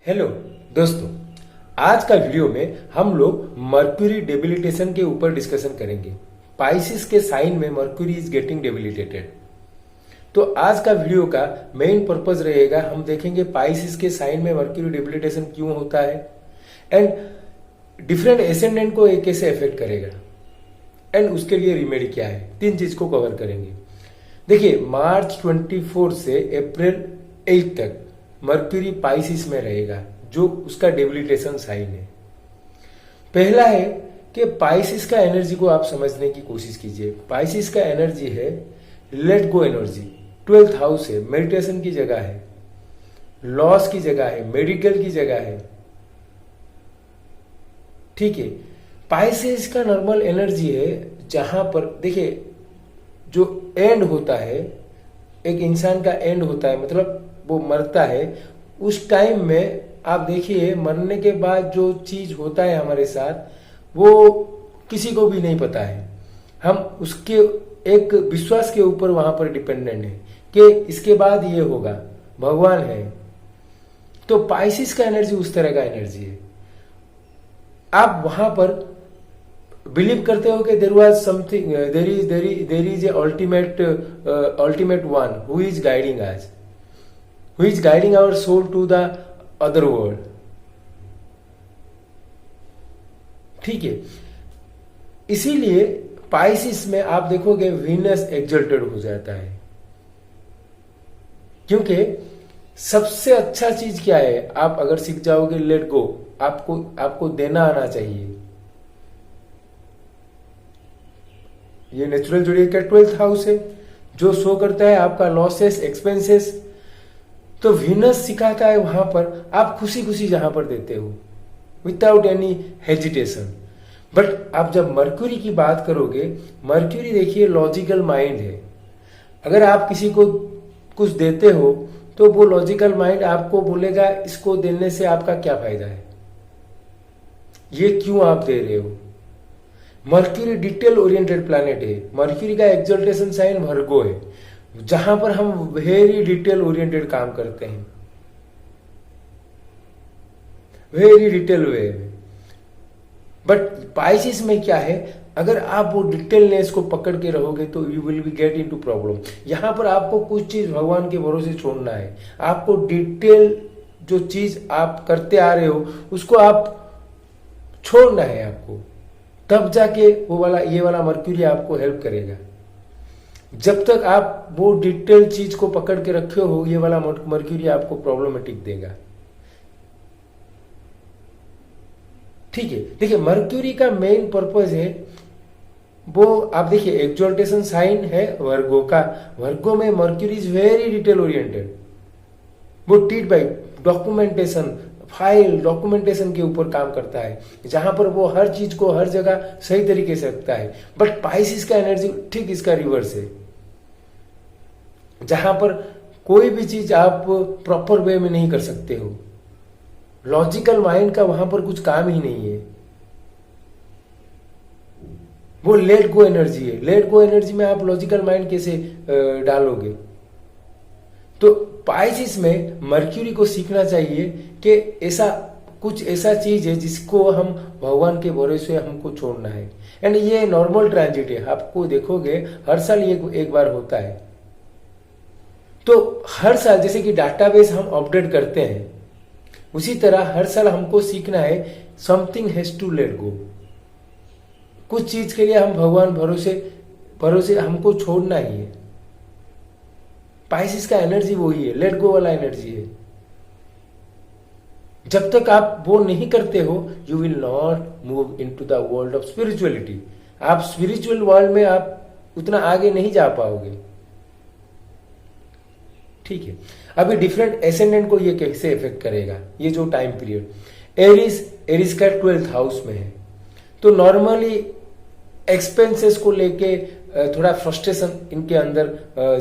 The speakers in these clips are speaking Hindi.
हेलो दोस्तों, आज का वीडियो में हम लोग मर्क्यूरी डेबिलिटेशन के ऊपर डिस्कशन करेंगे। पाइसिस के साइन में मर्क्यूरी इज गेटिंग डेबिलिटेटेड। तो आज का वीडियो का मेन पर्पस रहेगा, हम देखेंगे पाइसिस के साइन में मर्क्यूरी डेबिलिटेशन क्यों होता है एंड डिफरेंट एसेंडेंट को ये कैसे अफेक्ट करेगा एंड उसके लिए रिमेडी क्या है। तीन चीज को कवर करेंगे। देखिए, मार्च 24 से अप्रैल 8 तक मर्क्यूरी पाइसिस में रहेगा, जो उसका डेबिलिटेशन साइन है। पहला है कि पाइसिस का एनर्जी को आप समझने की कोशिश कीजिए। पाइसिस का एनर्जी है late go energy. 12th house है, मेडिटेशन की जगह है, लॉस की जगह है, मेडिकल की जगह है। ठीक है, पाइसिस का नॉर्मल एनर्जी है जहां पर देखिए जो एंड होता है, एक इंसान का एंड होता है, मतलब वो मरता है। उस टाइम में आप देखिए, मरने के बाद जो चीज होता है हमारे साथ वो किसी को भी नहीं पता है। हम उसके एक विश्वास के ऊपर वहां पर डिपेंडेंट है कि इसके बाद ये होगा, भगवान है। तो पाइसिस का एनर्जी उस तरह का एनर्जी है। आप वहां पर बिलीव करते हो कि there was something, there is a ultimate one who is guiding us, who is guiding our soul to the other world। ठीक है, इसीलिए पाइसिस में आप देखोगे वीनस एक्सल्टेड हो जाता है, क्योंकि सबसे अच्छा चीज क्या है, आप अगर सीख जाओगे लेट गो, आपको देना आना चाहिए। ये नेचुरल जोडिएक का 12th हाउस है, जो शो करता है आपका लॉसेस, एक्सपेंसेस। तो वीनस सिखाता है वहां पर आप खुशी खुशी जहां पर देते हो विदाउट एनी हेजिटेशन। बट आप जब मर्क्यूरी की बात करोगे, मर्क्यूरी देखिए लॉजिकल माइंड है। अगर आप किसी को कुछ देते हो तो वो लॉजिकल माइंड आपको बोलेगा इसको देने से आपका क्या फायदा है, ये क्यों आप दे रहे हो। मर्क्यूरी डिटेल ओरिएंटेड प्लैनेट है। मर्क्यूरी का एक्सल्टेशन साइन वर्गो है, जहां पर हम वेरी डिटेल ओरिएंटेड काम करते हैं, वेरी डिटेल वे में। बट पाइसिस में क्या है, अगर आप वो डिटेलनेस को पकड़ के रहोगे तो you will be gate into problem. यहां पर आपको कुछ चीज भगवान के भरोसे छोड़ना है। आपको डिटेल जो चीज आप करते आ रहे हो उसको आप छोड़ना है आपको, तब जाके वो वाला ये वाला मर्क्यूरी आपको हेल्प करेगा। जब तक आप वो डिटेल चीज को पकड़ के रखे हो, ये वाला मर्क्यूरी आपको प्रॉब्लमेटिक देगा। ठीक है, देखिए मर्क्यूरी का मेन पर्पस है वो, आप देखिए एक्सल्टेशन साइन है वर्गो का। वर्गो में mercury is very detail oriented. वो टीड बाई डॉक्यूमेंटेशन, फाइल डॉक्यूमेंटेशन के ऊपर काम करता है, जहां पर वो हर चीज को हर जगह सही तरीके से रखता है। बट पाइसिस का एनर्जी ठीक इसका रिवर्स है, जहां पर कोई भी चीज आप प्रॉपर वे में नहीं कर सकते हो। लॉजिकल माइंड का वहां पर कुछ काम ही नहीं है। वो लेट गो एनर्जी है। लेट गो एनर्जी में आप लॉजिकल माइंड कैसे डालोगे। तो पाइसिस में मर्क्यूरी को सीखना चाहिए कि ऐसा कुछ ऐसा चीज है जिसको हम भगवान के भरोसे हमको छोड़ना है। एंड ये नॉर्मल ट्रांजिट है, आपको देखोगे हर साल ये एक बार होता है। तो हर साल जैसे कि डाटाबेस हम अपडेट करते हैं, उसी तरह हर साल हमको सीखना है something has to let go. कुछ चीज के लिए हम भगवान भरोसे हमको छोड़ना ही है। पाइसिस का एनर्जी वही है, लेट गो वाला एनर्जी है। जब तक आप वो नहीं करते हो, you will not move into the world of spirituality. आप स्पिरिचुअल वर्ल्ड में आप उतना आगे नहीं जा पाओगे। ठीक है, अभी डिफरेंट एसेंडेंट को ये कैसे इफेक्ट करेगा, ये जो टाइम पीरियड। एरिस का 12th हाउस में है, तो नॉर्मली एक्सपेंसेस को लेके थोड़ा फ्रस्ट्रेशन इनके अंदर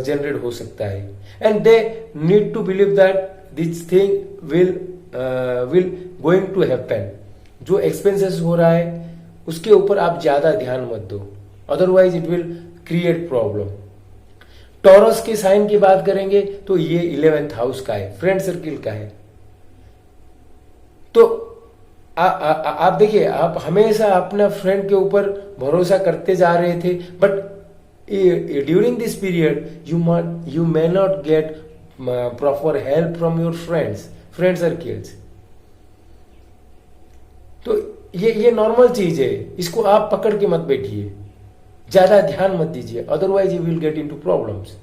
जनरेट हो सकता है। And they need to believe that this thing will going to happen. जो एक्सपेंसेस हो रहा है उसके ऊपर आप ज्यादा ध्यान मत दो, otherwise it will create problem. Taurus के साइन की बात करेंगे तो ये 11th हाउस का है, फ्रेंड सर्किल का है। तो आप देखिए, आप हमेशा अपना फ्रेंड के ऊपर भरोसा करते जा रहे थे, but during this period you may not get proper help from your friend circles. तो ये नॉर्मल चीज है, इसको आप पकड़ के मत बैठिए, ज्यादा ध्यान मत दीजिए, otherwise you will get into problems.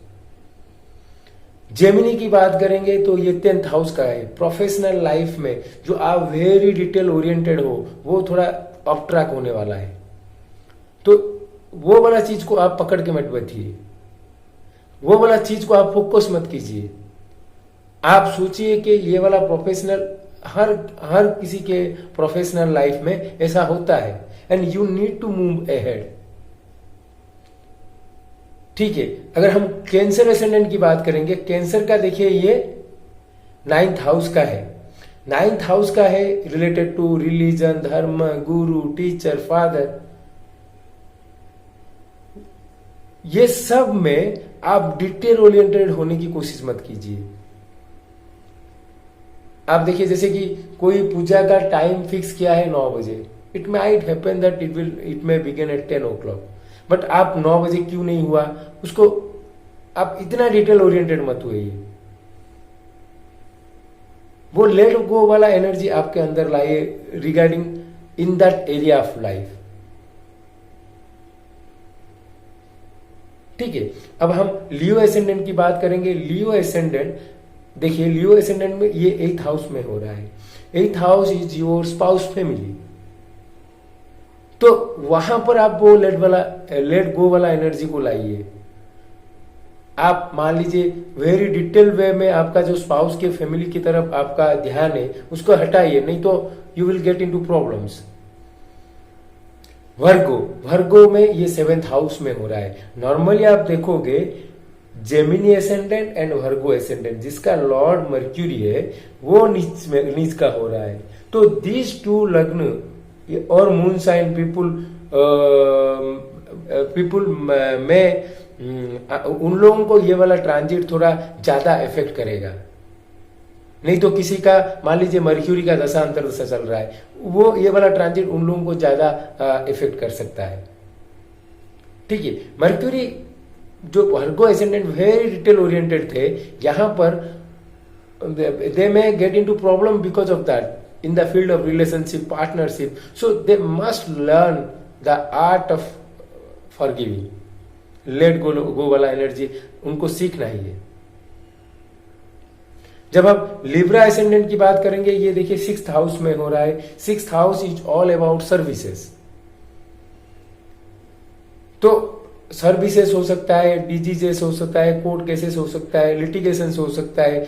Gemini की बात करेंगे तो ये 10th हाउस का है। प्रोफेशनल लाइफ में जो आप वेरी डिटेल ओरिएंटेड हो, वो थोड़ा ऑफ ट्रैक होने वाला है, तो वो वाला चीज को आप पकड़ के मत बैठिए, वो वाला चीज को आप फोकस मत कीजिए। आप सोचिए कि ये वाला प्रोफेशनल, हर किसी के प्रोफेशनल लाइफ में ऐसा होता है, and you need to move ahead. ठीक है, अगर हम कैंसर एसेंडेंट की बात करेंगे, कैंसर का देखिए ये 9th हाउस का है। 9th हाउस का है रिलेटेड टू रिलीजन, धर्म, गुरु, टीचर, फादर। ये सब में आप डिटेल ओरिएंटेड होने की कोशिश मत कीजिए। आप देखिए, जैसे कि कोई पूजा का टाइम फिक्स किया है 9 बजे, it might happen that it may begin eight 10 o'clock, but आप 9 बजे क्यों नहीं हुआ, उसको आप इतना डिटेल ओरिएंटेड मत होइए। वो लेट गो वाला एनर्जी आपके अंदर लाइए regarding in that area of life. ठीक है, अब हम लियो एसेंडेंट की बात करेंगे। लियो एसेंडेंट देखिए, लियो एसेंडेंट में ये 8th हाउस में हो रहा है। 8th house is your spouse family. तो वहां पर आप वो लेट गो वाला एनर्जी को लाइए। आप मान लीजिए वेरी डिटेल वे में आपका जो स्पाउस के फैमिली की तरफ आपका ध्यान है, उसको हटाइए, नहीं तो you will get into problems. Virgo में ये 7th हाउस में हो रहा है। नॉर्मली आप देखोगे Gemini ascendant and Virgo ascendant, जिसका लॉर्ड मर्क्यूरी है, वो नीच का हो रहा है। तो दीज 2 लग्न और मून साइन पीपुल में उन लोगों को ये वाला ट्रांजिट थोड़ा ज्यादा इफेक्ट करेगा। नहीं तो किसी का मान लीजिए मर्क्यूरी का दशा अंतर्दशा चल रहा है, वो ये वाला ट्रांजिट उन लोगों को ज्यादा इफेक्ट कर सकता है। ठीक है, मर्क्यूरी जो Virgo ascendant very detail oriented थे, यहां पर they may get into problem because of that in the field of relationship, partnership. So they must learn the art of forgiving. Let go वाला एनर्जी उनको सीखना ही है। जब आप लिब्रा एसेंडेंट की बात करेंगे, ये देखिए 6th हाउस में हो रहा है। 6th house is all about services. तो सर्विसेज हो सकता है, डिजीजेस हो सकता है, कोर्ट केसेस हो सकता है, लिटिगेशन हो सकता है।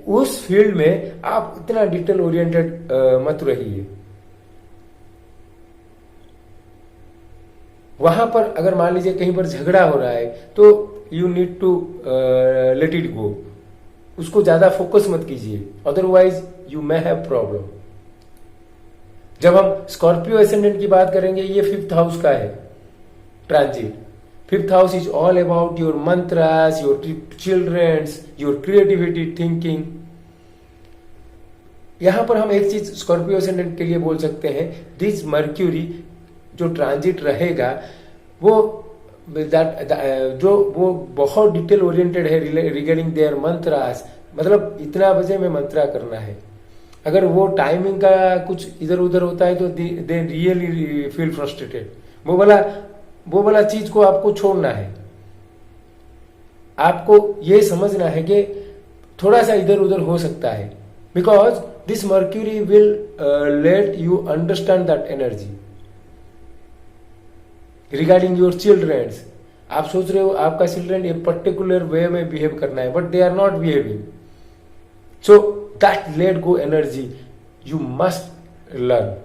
उस फील्ड में आप इतना डिटेल ओरिएंटेड मत रहिए। वहां पर अगर मान लीजिए कहीं पर झगड़ा हो रहा है, तो you need to let it go, उसको ज्यादा फोकस मत कीजिए, otherwise you may have problem. जब हम स्कॉर्पियो एसेंडेंट की बात करेंगे, ये 5th हाउस का है transit. 5th house is all about your mantras, your childrens, your creativity, thinking. यहां पर हम एक चीज स्कॉर्पियो एसेंडेंट के लिए बोल सकते हैं, दिस मर्क्यूरी जो ट्रांजिट रहेगा, वो वो बहुत डिटेल ओरिएंटेड है रिगार्डिंग देयर मंत्रास। मतलब इतना बजे में मंत्रा करना है। अगर वो टाइमिंग का कुछ इधर उधर होता है तो दे रियली फील फ्रस्ट्रेटेड। वो वाला चीज को आपको छोड़ना है। आपको ये समझना है कि थोड़ा सा इधर उधर हो सकता है, because this Mercury will let you understand that energy regarding your childrens. आप सोच रहे हो आपका चिल्ड्रन एक पर्टिकुलर वे में बिहेव करना है, but they are not behaving. So that let go energy you must learn.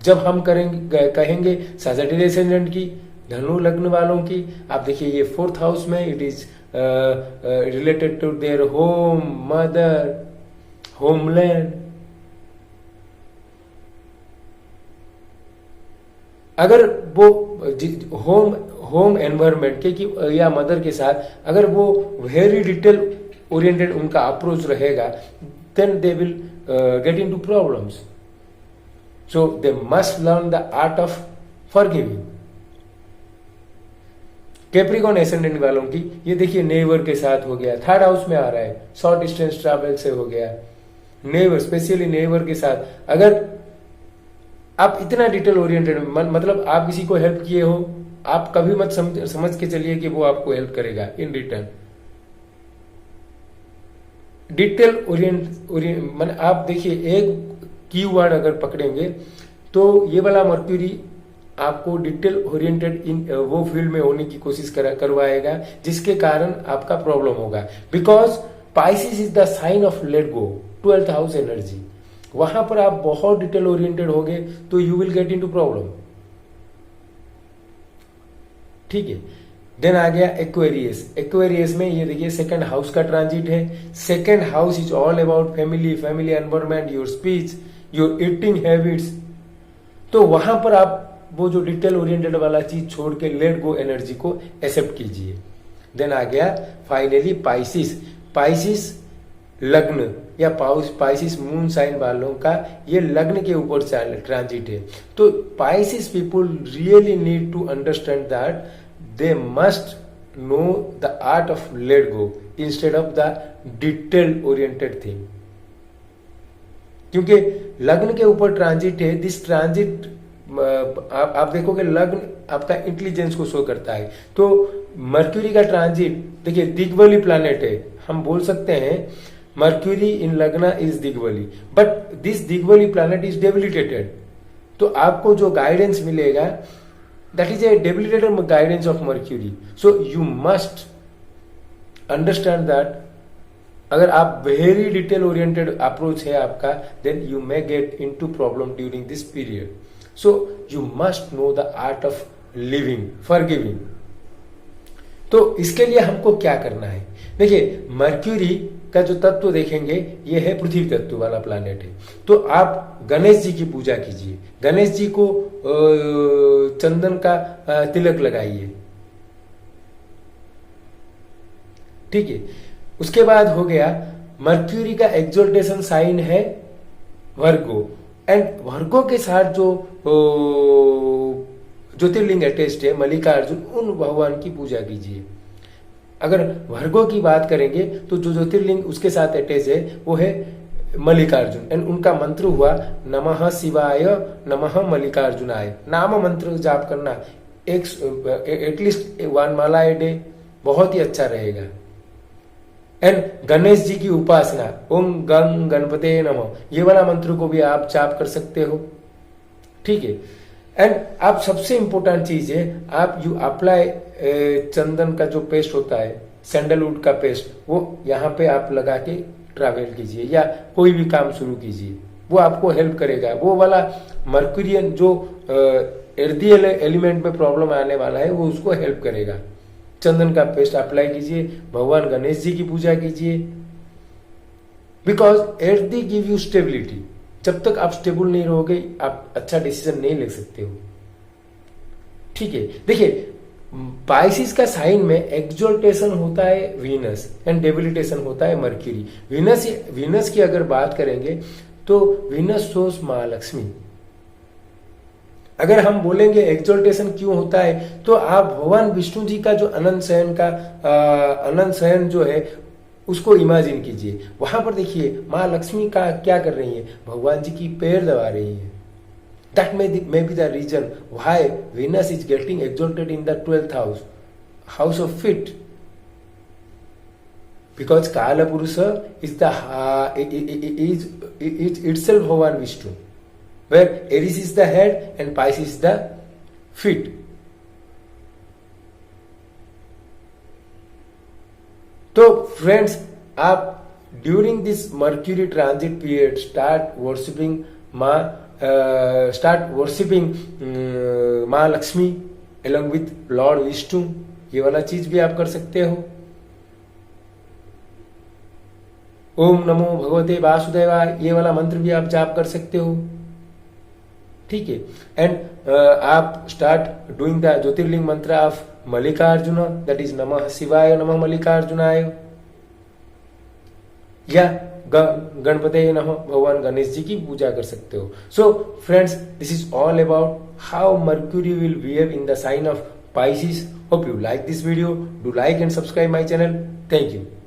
जब हम कहेंगे सजिटेरियस एसेंडेंट की, धनु लग्न वालों की, आप देखिए ये 4th हाउस में, it is related to their home, mother, homeland. अगर वो होम एनवायरमेंट के या मदर के साथ अगर वो वेरी डिटेल ओरिएंटेड उनका अप्रोच रहेगा, then they will get into problems. So they must learn the art of forgiving. Capricorn ascendant वालों की ये देखिए नेवर के साथ हो गया, थर्ड हाउस में आ रहा है, शॉर्ट डिस्टेंस ट्रैवल से हो गया, नेवर स्पेशली नेवर के साथ। अगर आप इतना डिटेल ओरिएंटेड मतलब आप किसी को हेल्प किए हो, आप कभी मत समझ के चलिए कि वो आपको हेल्प करेगा इन रिटर्न। डिटेल ओरिएंट आप देखिए एक कीवर्ड अगर पकड़ेंगे तो ये वाला मर्क्यूरी आपको डिटेल ओरिएंटेड इन वो फील्ड में होने की कोशिश करवाएगा, जिसके कारण आपका प्रॉब्लम होगा। Because Pisces is the sign of let go, 12th house energy. वहां पर आप बहुत डिटेल ओरिएंटेड होगे तो you will get into problem. ठीक है, देन आ गया एक्वेरियस। एक्वेरियस में ये देखिए सेकंड हाउस का ट्रांजिट है। Second house is all about family, family environment, your speech, your eating habits. तो वहां पर आप वो जो डिटेल ओरिएंटेड वाला चीज छोड़ के लेट गो एनर्जी को एक्सेप्ट कीजिए। देन आ गया फाइनली पाइसिस। पाइसिस लग्न या पाइसिस मून साइन वालों का ये लग्न के ऊपर ट्रांजिट है। तो Pisces people really need to understand that they must know the art of let go instead of the detail oriented thing. क्योंकि लग्न के ऊपर ट्रांजिट है, दिस ट्रांजिट आप देखोगे लग्न आपका इंटेलिजेंस को शो करता है। तो मर्क्यूरी का ट्रांजिट देखिए दिग्वली प्लैनेट है, हम बोल सकते हैं Mercury in lagna is digbali, but this digbali planet is debilitated. तो आपको जो गाइडेंस मिलेगा that is a debilitated guidance of Mercury. So you must understand that अगर आप वेरी डिटेल ओरिएंटेड अप्रोच है आपका, then you may get into problem during this period. So you must know the art of living, forgiving. तो इसके लिए हमको क्या करना है? देखिए मर्क्यूरी का जो तत्व देखेंगे ये है पृथ्वी तत्व वाला प्लैनेट है। तो आप गणेश जी की पूजा कीजिए, गणेश जी को चंदन का तिलक लगाइए। ठीक है, उसके बाद हो गया मर्क्यूरी का एक्सोल्टेशन साइन है वर्गो, एंड वर्गो के साथ जो ज्योतिर्लिंग अटैच्ड है मल्लिकार्जुन, उन भगवान की पूजा कीजिए। अगर वर्गो की बात करेंगे तो जो ज्योतिर्लिंग उसके साथ अटैच है वो है मल्लिकार्जुन, एंड उनका मंत्र हुआ नमः शिवाय नमः मल्लिकार्जुनाय। नाम मंत्र जाप करना एटलीस्ट 1 माला ए डे बहुत ही अच्छा रहेगा। एंड गणेश जी की उपासना ओम गंग गणपते नमः, ये वाला मंत्र को भी आप जाप कर सकते हो। ठीक है, एंड आप सबसे इंपॉर्टेंट चीज है आप यू अप्लाई चंदन का जो पेस्ट होता है, सैंडलवुड का पेस्ट, वो यहाँ पे आप लगा के ट्रैवल कीजिए या कोई भी काम शुरू कीजिए, वो आपको हेल्प करेगा। वो वाला मर्क्यूरियन जो अर्दी एलिमेंट में प्रॉब्लम आने वाला है वो उसको हेल्प करेगा। चंदन का पेस्ट अप्लाई कीजिए, भगवान गणेश जी की पूजा कीजिए। Because earthy give you stability. जब तक आप स्टेबल नहीं रहोगे आप अच्छा डिसीजन नहीं ले सकते हो। ठीक है, देखिए पाइसिस का साइन में एक्सोल्टेशन होता है वीनस एंड डेबिलिटेशन होता है मर्क्यूरी। वीनस की अगर बात करेंगे तो वीनस सोर्स महालक्ष्मी। अगर हम बोलेंगे एक्सोल्टेशन क्यों होता है तो आप भगवान विष्णु जी का जो अनंत शयन जो है उसको इमेजिन कीजिए। वहां पर देखिए माँ लक्ष्मी का क्या कर रही है, भगवान जी की पैर दबा रही है। That may be the reason why Venus is getting exalted in the 12th house, house of feet. Because काल पुरुष इज इटसेल्फ भगवान Vishnu, where Aries is the head and Pisces is the feet. तो फ्रेंड्स आप during this Mercury transit period start worshipping माँ Lakshmi along with lord Vishnu. ये वाला चीज भी आप कर सकते हो। ओम नमो भगवते वासुदेवाय, ये वाला मंत्र भी आप जाप कर सकते हो। ठीक है, एंड आप स्टार्ट डूइंग द ज्योतिर्लिंग मंत्र ऑफ मल्लिकार्जुन, दैट इज नमः शिवाय नमः मल्लिकार्जुनाय। या गणपति नमः भगवान गणेश जी की पूजा कर सकते हो। So friends, this is all about how Mercury will behave in the sign of Pisces. Hope you like this video. Do like and subscribe my channel. Thank you.